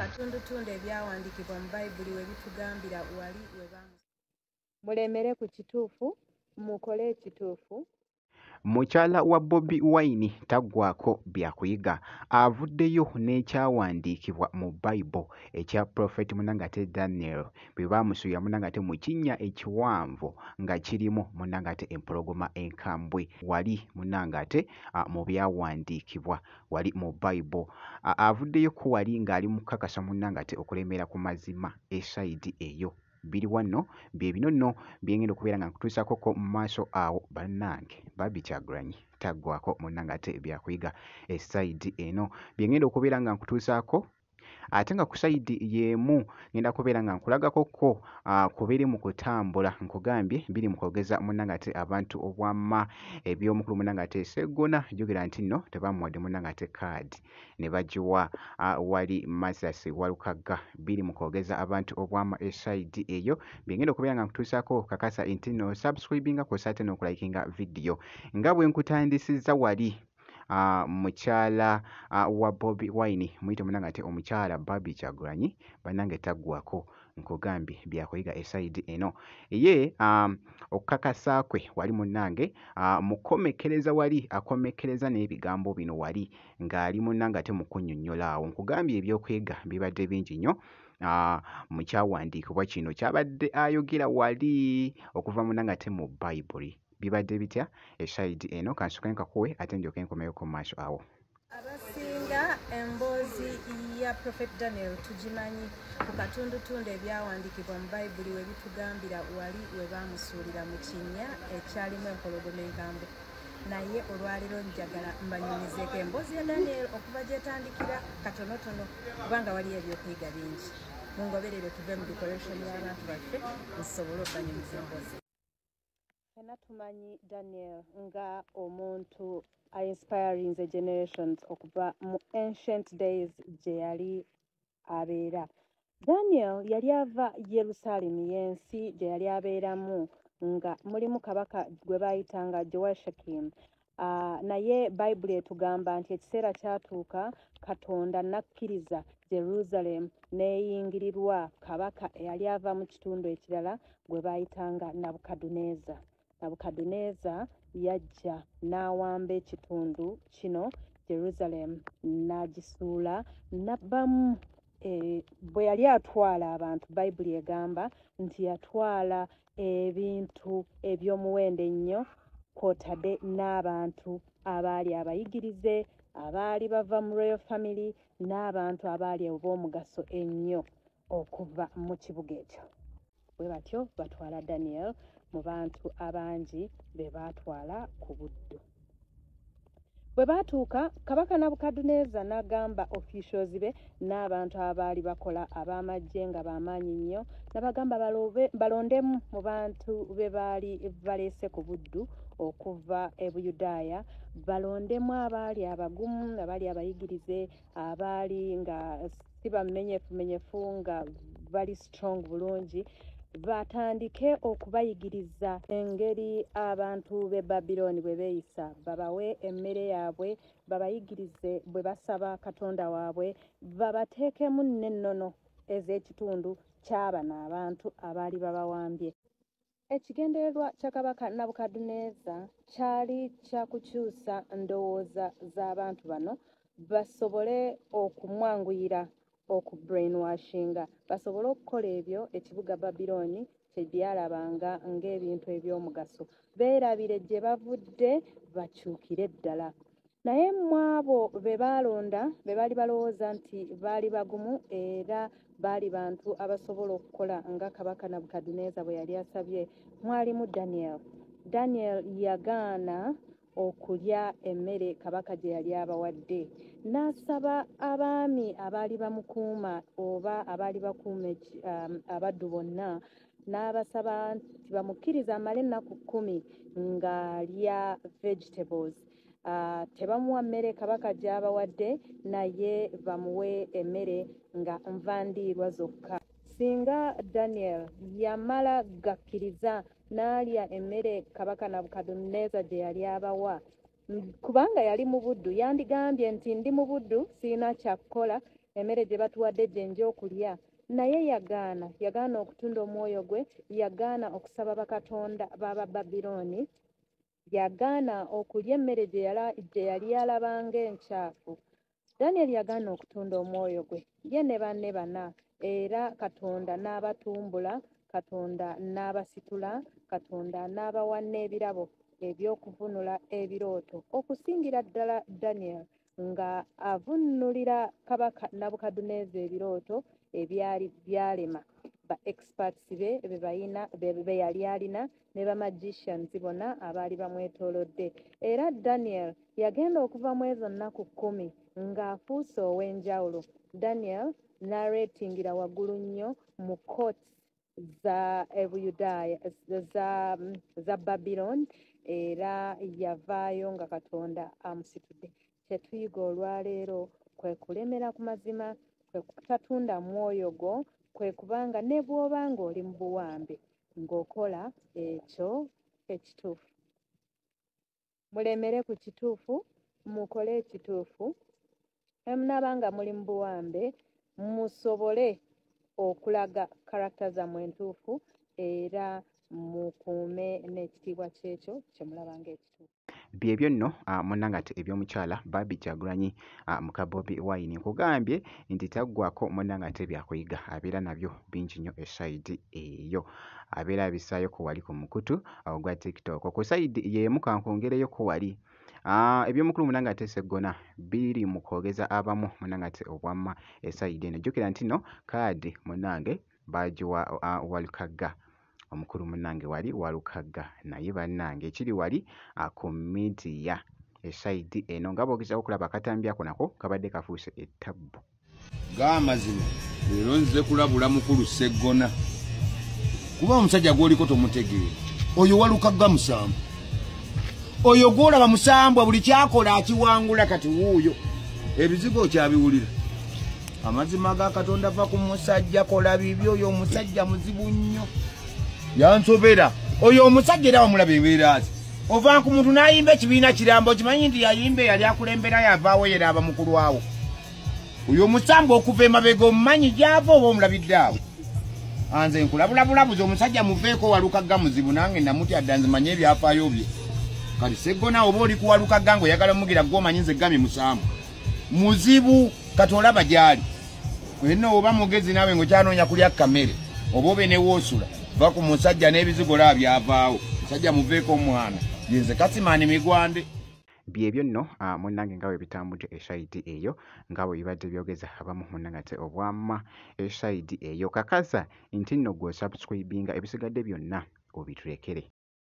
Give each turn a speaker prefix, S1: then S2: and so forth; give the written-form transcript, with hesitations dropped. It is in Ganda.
S1: katundutundu ebyawandiikibwa mu bayibuli we bitugambira wali we mulemere ku kituufu mukole ekituufu.
S2: Mukyala wa Bobi Wine taggwaako byakuyiga, avuddeyo n'ekyawandiikibwa mu Bible ekya Prophet Munangate Daniel bwe baamusuula Munangate mu kinnya ekiwanvu nga kirimu Munangate empologoma enkambwe. Wali Munangate mu byawandiikibwa wali mu Bible. Avuddeyo ku wali ng'ali mu kukakasa Munangate okulemera ku mazima esayidi eyo. Biri wano bye bino nno bye ngenda okubeera nga nkutuusako mu maaso awo bannange. Babby Kyagulanyi taggwaako Munangate byakuyiga esayidi eno bye ngenda okubeera nga nkutuusaako, ate nga ku sayidi y'emu ngenda kubeera nga nkulagako ko ku biri mu kutambula. Nkugambye biri mu kwogeza Munangate abantu obwamma eby'omukulu Munangate Sseggona jjukira nti nno tebamuwadde Munangate kaadi ne bagiwa wali Masasi Walukagga. Biri mu kwogeza abantu obwamma esayidi eyo bye ngenda okubeera nga nkutuusaako. Kakasa nti nno subscribinga kw'ossa ate n'okulayikinga vidiyo nga bwe nkutandisizza wali. Mukyala wa Bobi Wine muyite Munangate omukyala Babby Kyagulanyi bannange taggwako, nkugambye byakuyiga esayidi eno ye. Okukakasa kwe wali munnange mukomekereza wali akomekereza n'ebigambo bino wali ng'ali Munangate mu kunnyonnyola awo. Nkugambye ebyokuyiga bibadde bingi nnyo mu kyawandiikibwa kino kyabadde ayogera wali okuva Munangate mu Bayibuli. Bibadde bitya esayidi eno? Kansooke nkakuwe ate ndyoke nkomeyo ku maaso awo.
S1: Abasinga emboozi ya Prophet Daniel tugimanyi ku katundutundu ebyawandiikibwa mu Bayibuli we bitugambira wali we baamusuulira mu kinnya ekyalimu empologoma enkambwe. Naye olwaleero njagala mbanyumizeeko emboozi ya Daniel okuva gy'etandikira katonotono kubanga waliyo ebyokuyiga bingi. Mungoberere tuve mu decoration y'abantu baffe nsobole okubanyumiza emboozi. Fena tumanyi Daniel nga omuntu inspiring the generations okuva mu ancient days gye yali abeera. Daniel yali ava Yerusalemu y'ensi gye yali abeeramu nga mulimu kabaka gwe baayitanga Jehoiakim. Naye Bayibuli etugamba nti ekiseera kyatuuka Katonda n'akkiriza Jerusalem n'eyingirirwa kabaka eyali ava mu kitundu ekirala gwe baayitanga Nabukadduneeza. Nabukadduneeza yajja n'awamba ekitundu kino Jerusalem n'agisuula n'abbamu bwe yali atwala abantu. Bayibuli egamba nti yatwala ebintu eby'omuwendo ennyo kw'otadde n'abantu abaali abayigirize, abaali bava mu royal family n'abantu abaali ob'omugaso ennyo okuva mu kibuga ekyo. Bwe batyo batwala Daniel mu bantu abangi be baatwala ku buddu. Bwe baatuuka kabaka Nabukadduneeza n'agamba officials be n'abantu abaali bakola ab'amagye nga b'amaanyi nnyo n'abagamba balondemu mu bantu be baali baleese ku buddu okuva e Buyudaaya, balondemu abaali abagumu, abaali abayigirize, abaali nga si bamenyefumenyefu nga bali strong bulungi, batandike okubayigiriza engeri abantu b'e Babilooni bwe beeyisa, babawe emmere yaabwe, babayigirize bwe basaba Katonda waabwe, babateekemu n'ennono ez'ekitundu ky'abano abantu abaali babawambye. Ekigendererwa kya kabaka Nabukadduneeza kyali kya kukyusa ndowooza z'abantu bano basobole okumwanguyira okubrainwashinga, basobole okukola ebyo ekibuga Babilooni kye byalabanga ng'ebintu eby'omugaso, beerabire gye bavudde bakyukire ddala. Naye mu abo be baalonda be baali balowooza nti baali bagumu era baali bantu abasobola okukola nga kabaka Nabukadduneeza bwe yali asabye, mwalimu Daniel. Daniel yagaana okulya emmere kabaka gye yali abawadde, n'asaba abaami abaali bamukuuma oba abaali bakuuma abaddu bonna, n'abasaba nti bamukkirize amale ennaku 10 ng'alya vegetables. Tebamuwa mmere kabaka gy'abawadde, naye bamuwe emmere nga nvandiirwa zokka. Singa Daniel yamala gakkiriza n'alya emmere kabaka Nabukadduneeza gye yali abawa, kubanga yali mu buddu, yandigambye nti ndi mu buddu sirina kyakukola emmere gye batuwadde gyenja okulya naye yagaana okutunda omwoyo gwe, yagaana okusaba bakatonda b'aba Babilooni, yagaana okulya emmere gye yali alabanga enkyafu. Danyeri yagaana okutunda omwoyo gwe ye ne banne bana, era Katonda n'abatumbula, Katonda n'abasitula, Katonda n'abawa n'ebirabo eby'okuvunula ebirooto, okusingira ddala Danyeri nga avunulira kabaka Nabukadduneeza ebirooto ebyali byalema ba experts be yali alina ne ba magicians bonna abaali bamwetoolodde. Era Danyeri yagenda okuva mu ezo nnaku 10 ng'afuuse ow'enjawulo. Danyeri n'areetingira waggulu nnyo mu courts za Buyudaaya za Babylon, era yavaayo nga Katonda amusitudde. Kye tuyiga olwaleero kwe kulemera ku mazima, kwe kutatunda mwoyo gwo, kwe kubanga ne bw'oba ng'oli mu buwambe ng'okola ekyo ekituufu. Mulemere ku kituufu, mukole ekituufu. Munaaba nga muli mu buwambe musobole okulaga karakita zammwe entuufu era mukuume n'ekitiibwa ky'ekyo kye mulaba ng'ekituufu.
S2: Byebyo nno munnangate eby'omukyala Barbie Kyagulanyi muka Bobi Wine nkugambye nti taggwako munnangate byakuyiga abeera nabyo bingi nnyo esayidi eyo, abeera abisaayo ku wali ku mukutu ogwa TikTok. Ku sayidi y'emu kankwongereyo ku wali ebyomukulu munnangate Sseggona biri mu kwogeza abamu munnangate obwamma esayidi eno. Jjukira nti no kaadi munnange baagiwa Walukagga, omukulu munnange wali Walukagga, naye bannange ekiri wali ku midiya esayidi eno nga boogezako okulaba akatambi ako nako kabadde kafuuse ettabbu.
S3: Ng'amazima leero nze kulabula mukulu Sseggona kuba omusajja gw'oliko tomutegeera. Oyo Walukagga musambu, oyo gw'olaba musambwa buli kyakola akiwangula. Kati wuuyo ebizigo kyabiwulira. Amazima ga Katonda va ku musajja kola bibi. Oyo omusajja muzibu nnyo yansobera. Oyo omusajja era wamulaba embeerazi ova ku muntu n'ayimba ekibiina kirambo, kimanyi nti yayimba yali akulembera yavaawo yera aba mukulu awo. Oyo omusambu okuva emabega omumanyi gy'ava oba omulabidde awo. Anze nkulabulabulabuzi omusajja muveeko Walukagga muzibu, nange namutya dda nzimanye ebyafaayo bye. Kati Sseggona oba oli ku Walukagga ng'oyagala mugira gw'omanyi nze gami musambu muzibu. Kati olaba gy'ali wenna oba mugezi naawe ng'okyanoonya kulya kamere oba obe ne woosula va ku musajja n'ebizigo laba byavaawo. Musajja muveeko omwana yenze Kasimaani Migwande.
S2: Byebyo nno munnange nga bwe bitambudde esayidi eyo, nga bwe bibadde byogeza abamu munnangate obwamma esayidi eyo. Kakasa nti nno gwe subscribinga ebisigadde byonna obiturekere.